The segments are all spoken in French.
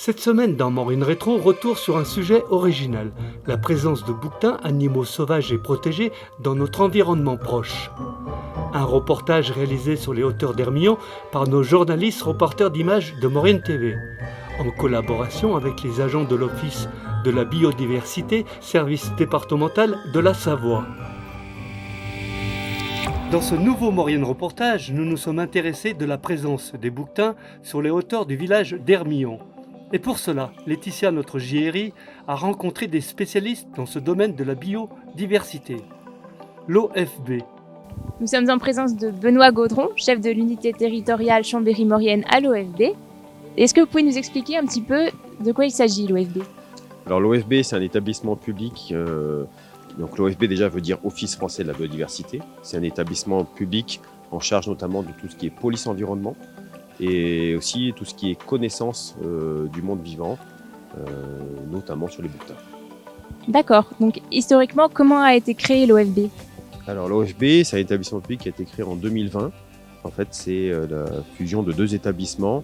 Cette semaine dans Maureen Rétro, retour sur un sujet original, la présence de bouquetins, animaux sauvages et protégés dans notre environnement proche. Un reportage réalisé sur les hauteurs d'Hermillon par nos journalistes reporters d'images de Maureen TV, en collaboration avec les agents de l'Office de la biodiversité, service départemental de la Savoie. Dans ce nouveau Maureen reportage, nous nous sommes intéressés de la présence des bouquetins sur les hauteurs du village d'Hermillon. Et pour cela, Laetitia, notre JRI, a rencontré des spécialistes dans ce domaine de la biodiversité. L'OFB. Nous sommes en présence de Benoît Gaudron, chef de l'unité territoriale Chambéry-Maurienne à l'OFB. Est-ce que vous pouvez nous expliquer un petit peu de quoi il s'agit, l'OFB ? Alors l'OFB, c'est un établissement public. Donc l'OFB déjà veut dire Office français de la biodiversité. C'est un établissement public en charge notamment de tout ce qui est police environnement et aussi tout ce qui est connaissance du monde vivant, notamment sur les bouquetins. D'accord. Donc historiquement, comment a été créé l'OFB ? Alors l'OFB, c'est un établissement public qui a été créé en 2020. En fait, c'est la fusion de deux établissements.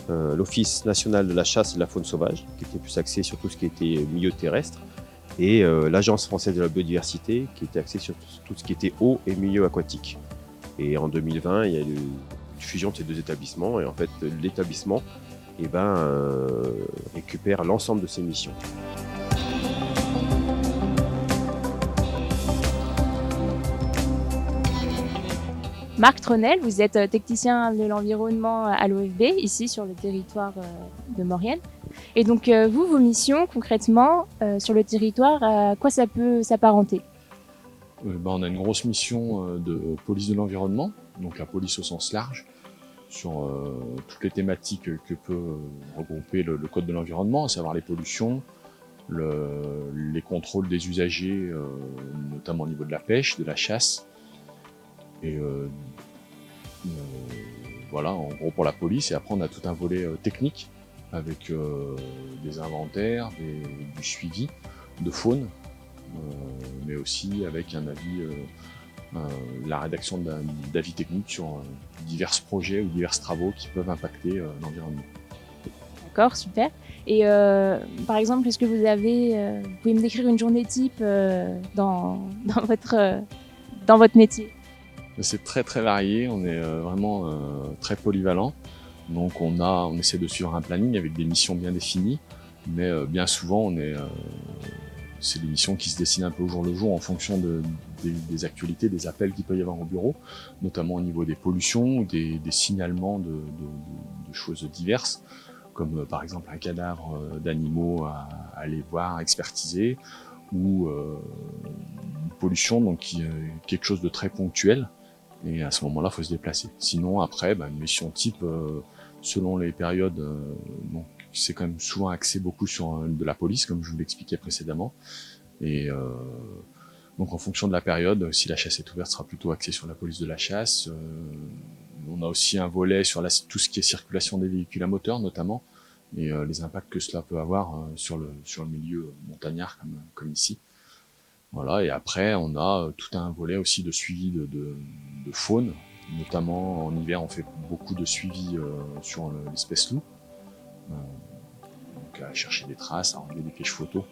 L'Office national de la chasse et de la faune sauvage, qui était plus axé sur tout ce qui était milieu terrestre, et l'Agence française de la biodiversité, qui était axée sur tout ce qui était eau et milieu aquatique. Et en 2020, il y a eu une fusion de ces deux établissements, et en fait, l'établissement récupère l'ensemble de ses missions. Marc Tronel, vous êtes technicien de l'environnement à l'OFB, ici sur le territoire de Maurienne. Et donc vos missions concrètement sur le territoire, à quoi ça peut s'apparenter ? On a une grosse mission de police de l'environnement, donc la police au sens large, sur toutes les thématiques que peut regrouper le Code de l'environnement, à savoir les pollutions, les contrôles des usagers, notamment au niveau de la pêche, de la chasse. Et voilà, en gros pour la police. Et après, on a tout un volet technique avec des inventaires, du suivi de faune, mais aussi avec un avis, la rédaction d'avis techniques sur divers projets ou divers travaux qui peuvent impacter l'environnement. D'accord, super. Et par exemple, est-ce que vous pouvez me décrire une journée type dans votre métier ? C'est très très varié, on est vraiment très polyvalent. Donc on essaie de suivre un planning avec des missions bien définies, mais bien souvent c'est des missions qui se dessinent un peu au jour le jour en fonction des actualités, des appels qu'il peut y avoir au bureau, notamment au niveau des pollutions ou des signalements de choses diverses, comme par exemple un cadavre d'animaux à aller voir, expertiser, ou une pollution, donc quelque chose de très ponctuel. Et à ce moment-là, il faut se déplacer. Sinon, après, une mission type, selon les périodes, donc c'est quand même souvent axé beaucoup sur de la police, comme je vous l'expliquais précédemment. Et donc, en fonction de la période, si la chasse est ouverte, sera plutôt axé sur la police de la chasse. On a aussi un volet sur tout ce qui est circulation des véhicules à moteur, notamment, et les impacts que cela peut avoir sur le milieu montagnard, comme ici. Voilà, et après, on a tout un volet aussi de suivi de faune, notamment en hiver, on fait beaucoup de suivi sur l'espèce loup, donc à chercher des traces, à enlever des pièges photos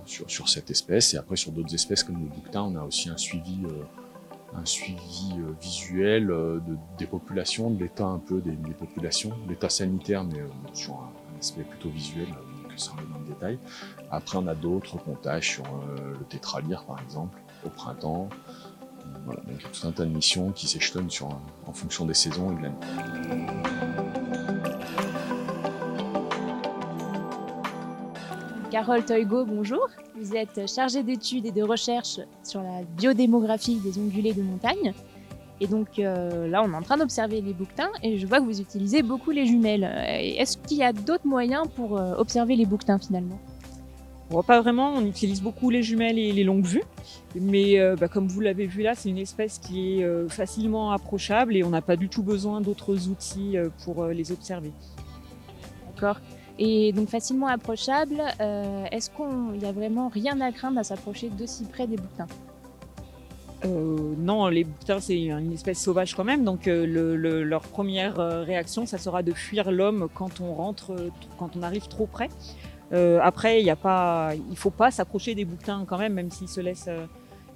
sur cette espèce, et après sur d'autres espèces comme le bouquetin, on a aussi un suivi visuel des populations, de l'état un peu des populations, l'état sanitaire, mais sur un aspect plutôt visuel, donc sans aller dans le détail. Après, on a d'autres comptages sur le tétralyre, par exemple, au printemps. Voilà, donc il y a tout un tas de missions qui s'échelonnent en fonction des saisons et de l'année. Carole Toigo, bonjour. Vous êtes chargée d'études et de recherche sur la biodémographie des ongulés de montagne. Et donc là, on est en train d'observer les bouquetins et je vois que vous utilisez beaucoup les jumelles. Est-ce qu'il y a d'autres moyens pour observer les bouquetins finalement ? Bon, pas vraiment, on utilise beaucoup les jumelles et les longues vues. Mais comme vous l'avez vu là, c'est une espèce qui est facilement approchable et on n'a pas du tout besoin d'autres outils pour les observer. D'accord. Et donc facilement approchable, est-ce qu'il n'y a vraiment rien à craindre à s'approcher d'aussi près des bouquetins ? Non, les bouquetins, c'est une espèce sauvage quand même. Donc, leur première réaction, ça sera de fuir l'homme quand on rentre, quand on arrive trop près. Après, il faut pas s'approcher des bouquetins quand même s'ils se laissent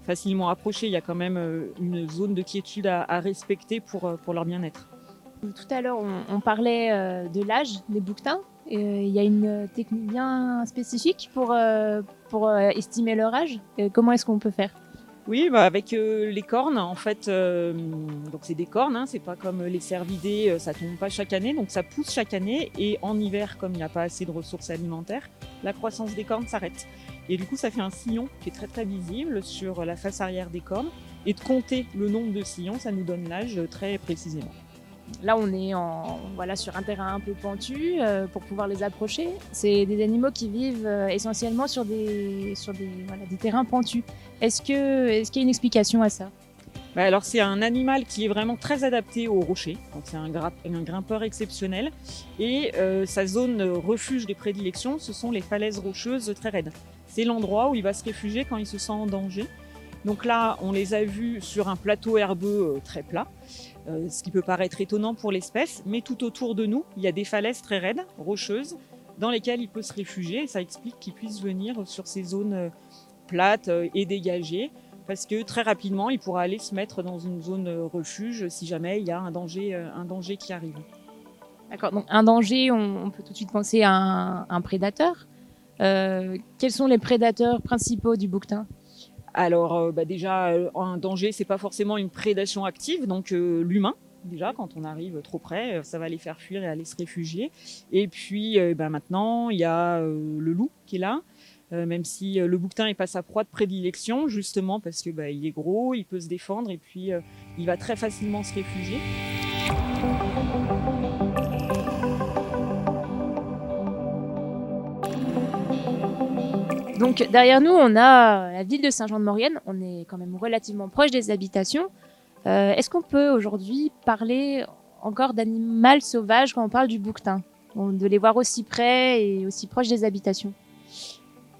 facilement approcher. Il y a quand même une zone de quiétude à respecter pour leur bien-être. Tout à l'heure, on parlait de l'âge des bouquetins. Il y a une technique bien spécifique pour estimer leur âge. Comment est-ce qu'on peut faire? Oui, avec les cornes, en fait, donc c'est des cornes, hein, c'est pas comme les cervidés, ça tombe pas chaque année, donc ça pousse chaque année. Et en hiver, comme il n'y a pas assez de ressources alimentaires, la croissance des cornes s'arrête. Et du coup, ça fait un sillon qui est très très visible sur la face arrière des cornes. Et de compter le nombre de sillons, ça nous donne l'âge très précisément. Là, on est sur un terrain un peu pentu pour pouvoir les approcher. C'est des animaux qui vivent essentiellement sur des terrains pentus. Est-ce qu'il y a une explication à ça? Alors, c'est un animal qui est vraiment très adapté aux rochers. Donc, c'est un grimpeur exceptionnel. Et sa zone refuge de prédilection, ce sont les falaises rocheuses très raides. C'est l'endroit où il va se réfugier quand il se sent en danger. Donc là, on les a vus sur un plateau herbeux très plat, ce qui peut paraître étonnant pour l'espèce, mais tout autour de nous, il y a des falaises très raides, rocheuses, dans lesquelles il peut se réfugier, et ça explique qu'il puisse venir sur ces zones plates et dégagées, parce que très rapidement, il pourra aller se mettre dans une zone refuge si jamais il y a un danger qui arrive. D'accord, donc un danger, on peut tout de suite penser à un prédateur. Quels sont les prédateurs principaux du bouquetin? Alors déjà, un danger, c'est pas forcément une prédation active, donc l'humain. Déjà, quand on arrive trop près, ça va les faire fuir et aller se réfugier. Et puis maintenant, il y a le loup qui est là, même si le bouquetin n'est pas sa proie de prédilection, justement parce que il est gros, il peut se défendre et puis il va très facilement se réfugier. Donc derrière nous, on a la ville de Saint-Jean-de-Maurienne. On est quand même relativement proche des habitations. Est-ce qu'on peut aujourd'hui parler encore d'animal sauvage quand on parle du bouquetin, de les voir aussi près et aussi proche des habitations?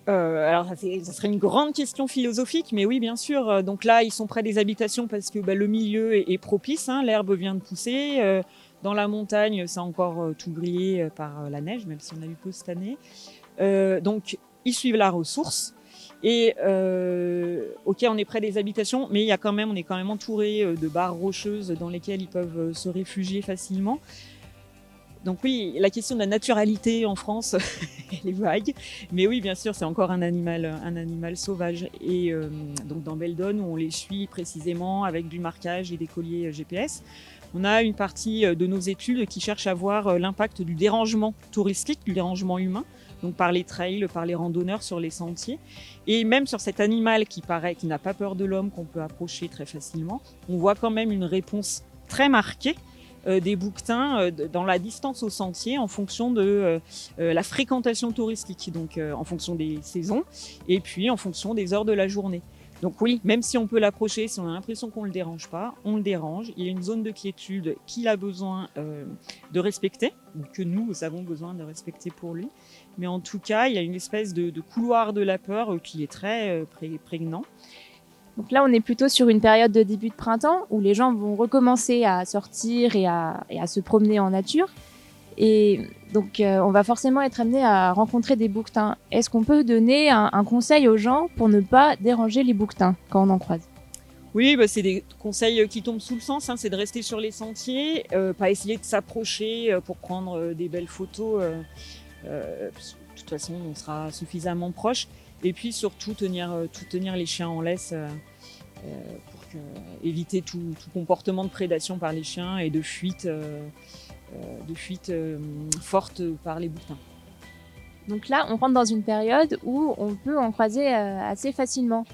Alors ça serait une grande question philosophique, mais oui, bien sûr. Donc là, ils sont près des habitations parce que le milieu est propice, hein, l'herbe vient de pousser. Dans la montagne, c'est encore tout grillé par la neige, même si on a eu peu cette année. Donc ils suivent la ressource. Et ok, on est près des habitations, mais on est quand même entouré de barres rocheuses dans lesquelles ils peuvent se réfugier facilement. Donc oui, la question de la naturalité en France, elle est vague. Mais oui, bien sûr, c'est encore un animal sauvage. Et donc dans Beldon, où on les suit précisément avec du marquage et des colliers GPS, on a une partie de nos études qui cherche à voir l'impact du dérangement touristique, du dérangement humain, donc par les trails, par les randonneurs sur les sentiers. Et même sur cet animal qui n'a pas peur de l'homme, qu'on peut approcher très facilement, on voit quand même une réponse très marquée des bouquetins dans la distance au sentier en fonction de la fréquentation touristique, donc en fonction des saisons et puis en fonction des heures de la journée. Donc oui, même si on peut l'approcher, si on a l'impression qu'on ne le dérange pas, on le dérange. Il y a une zone de quiétude qu'il a besoin de respecter, ou que nous avons besoin de respecter pour lui. Mais en tout cas, il y a une espèce de couloir de la peur qui est très prégnant. Donc là, on est plutôt sur une période de début de printemps où les gens vont recommencer à sortir et à se promener en nature. Et donc, on va forcément être amené à rencontrer des bouquetins. Est-ce qu'on peut donner un conseil aux gens pour ne pas déranger les bouquetins quand on en croise? Oui, c'est des conseils qui tombent sous le sens, hein, c'est de rester sur les sentiers, pas essayer de s'approcher pour prendre des belles photos. De toute façon, on sera suffisamment proche. Et puis surtout, tenir les chiens en laisse pour éviter tout comportement de prédation par les chiens et de fuite forte par les bouquetins. Donc là, on rentre dans une période où on peut en croiser assez facilement.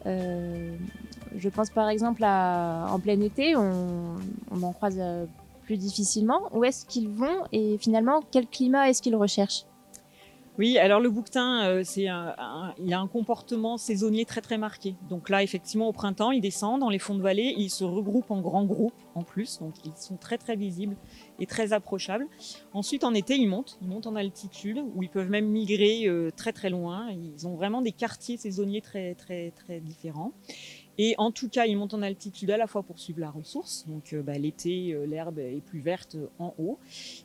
Je pense par exemple en plein été, on en croise plus difficilement. Où est-ce qu'ils vont et finalement, quel climat est-ce qu'ils recherchent? Oui, alors le bouquetin, il a un comportement saisonnier très très marqué. Donc là, effectivement, au printemps, ils descendent dans les fonds de vallée, ils se regroupent en grands groupes en plus, donc ils sont très très visibles et très approchables. Ensuite, en été, ils montent en altitude, où ils peuvent même migrer très très loin. Ils ont vraiment des quartiers saisonniers très très très différents. Et en tout cas, ils montent en altitude à la fois pour suivre la ressource, donc l'été, l'herbe est plus verte en haut,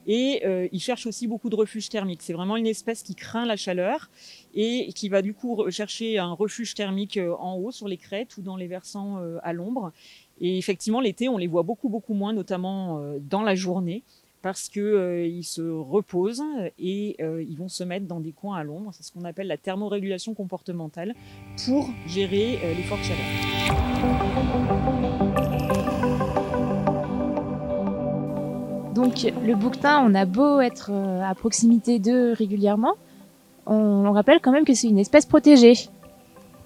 et ils cherchent aussi beaucoup de refuges thermiques. C'est vraiment une espèce qui craint la chaleur et qui va du coup chercher un refuge thermique en haut sur les crêtes ou dans les versants à l'ombre. Et effectivement, l'été, on les voit beaucoup moins, notamment dans la journée, parce que ils se reposent et ils vont se mettre dans des coins à l'ombre. C'est ce qu'on appelle la thermorégulation comportementale pour gérer les fortes chaleurs. Donc le bouquetin, on a beau être à proximité d'eux régulièrement, on rappelle quand même que c'est une espèce protégée.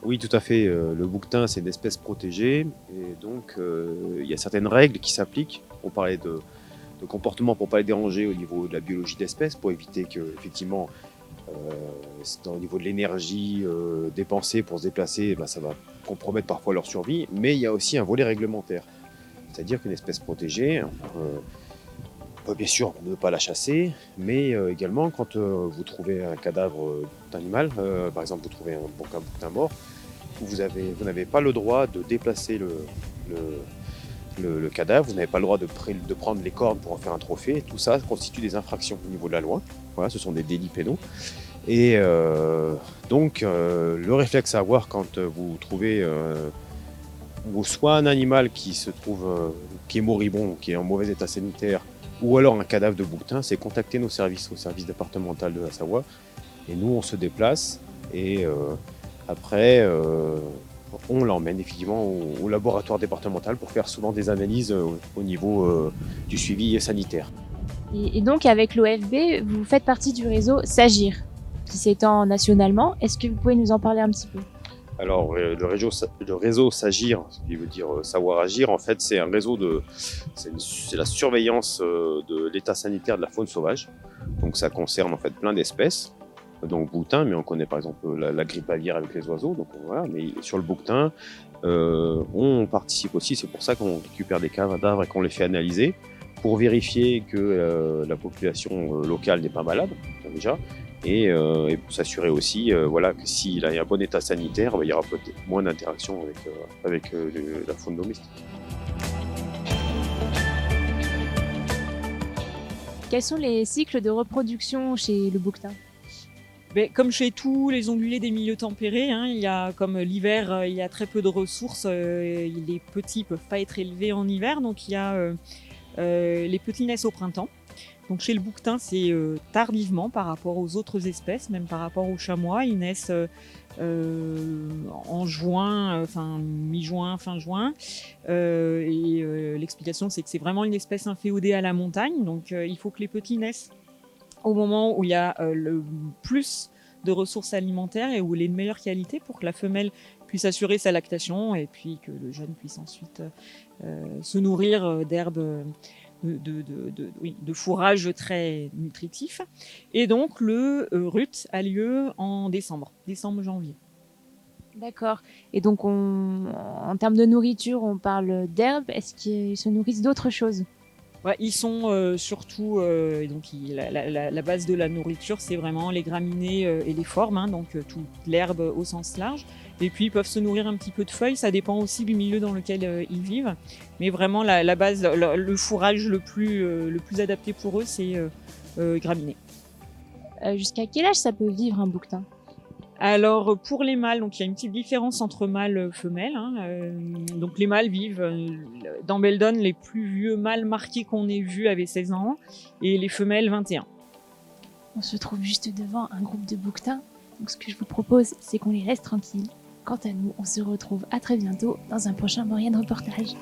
Oui, tout à fait. Le bouquetin, c'est une espèce protégée. Et donc, il y a certaines règles qui s'appliquent. On parlait de comportement pour ne pas les déranger au niveau de la biologie d'espèce, pour éviter que, effectivement, au niveau de l'énergie dépensée pour se déplacer, ça va compromettre parfois leur survie. Mais il y a aussi un volet réglementaire. C'est-à-dire qu'une espèce protégée, on peut bien sûr ne pas la chasser, mais également quand vous trouvez un cadavre d'animal, par exemple vous trouvez un bouquetin mort, vous n'avez pas le droit de déplacer le cadavre, vous n'avez pas le droit de prendre les cornes pour en faire un trophée. Tout ça constitue des infractions au niveau de la loi. Voilà, ce sont des délits pénaux. Et donc le réflexe à avoir quand vous trouvez ou soit un animal qui se trouve qui est moribond, qui est en mauvais état sanitaire, ou alors un cadavre de bouquetin, c'est contacter nos services au service départemental de la Savoie. Et nous, on se déplace et après, on l'emmène effectivement au laboratoire départemental pour faire souvent des analyses au niveau du suivi sanitaire. Et donc avec l'OFB, vous faites partie du réseau SAGIR, qui s'étend nationalement. Est-ce que vous pouvez nous en parler un petit peu ? Alors, le réseau SAGIR, ce qui veut dire savoir agir, en fait, c'est un réseau c'est la surveillance de l'état sanitaire de la faune sauvage. Donc, ça concerne en fait plein d'espèces. Donc, bouquetin, mais on connaît par exemple la grippe aviaire avec les oiseaux. Donc, voilà. Mais sur le bouquetin, on participe aussi. C'est pour ça qu'on récupère des cadavres et qu'on les fait analyser pour vérifier que la population locale n'est pas malade, déjà. Et pour s'assurer aussi que s'il a un bon état sanitaire, il y aura peut-être moins d'interactions avec la faune domestique. Quels sont les cycles de reproduction chez le bouquetin ? Comme chez tous les ongulés des milieux tempérés, il y a, comme l'hiver, il y a très peu de ressources. Les petits peuvent pas être élevés en hiver, donc il y a les petits naissent au printemps. Donc chez le bouquetin, c'est tardivement par rapport aux autres espèces, même par rapport aux chamois. Ils naissent en juin, mi-juin, fin juin. L'explication, c'est que c'est vraiment une espèce inféodée à la montagne. Donc il faut que les petits naissent au moment où il y a le plus de ressources alimentaires et où il est de meilleure qualité pour que la femelle puisse assurer sa lactation et puis que le jeune puisse ensuite se nourrir d'herbes de fourrage très nutritif. Et donc le rut a lieu en décembre-janvier. D'accord. Et donc en termes de nourriture, on parle d'herbes. Est-ce qu'ils se nourrissent d'autres choses ? Ouais, ils sont surtout donc la base de la nourriture, c'est vraiment les graminées et les formes, donc toute l'herbe au sens large. Et puis ils peuvent se nourrir un petit peu de feuilles, ça dépend aussi du milieu dans lequel ils vivent. Mais vraiment la base, le fourrage le plus adapté pour eux, c'est graminées. Jusqu'à quel âge ça peut vivre un bouquetin ? Alors pour les mâles, donc il y a une petite différence entre mâles et femelles. Donc les mâles vivent dans Beldon, les plus vieux mâles marqués qu'on ait vus avaient 16 ans et les femelles 21. On se trouve juste devant un groupe de bouquetins. Donc ce que je vous propose, c'est qu'on les laisse tranquilles. Quant à nous, on se retrouve à très bientôt dans un prochain Maurienne Reportage.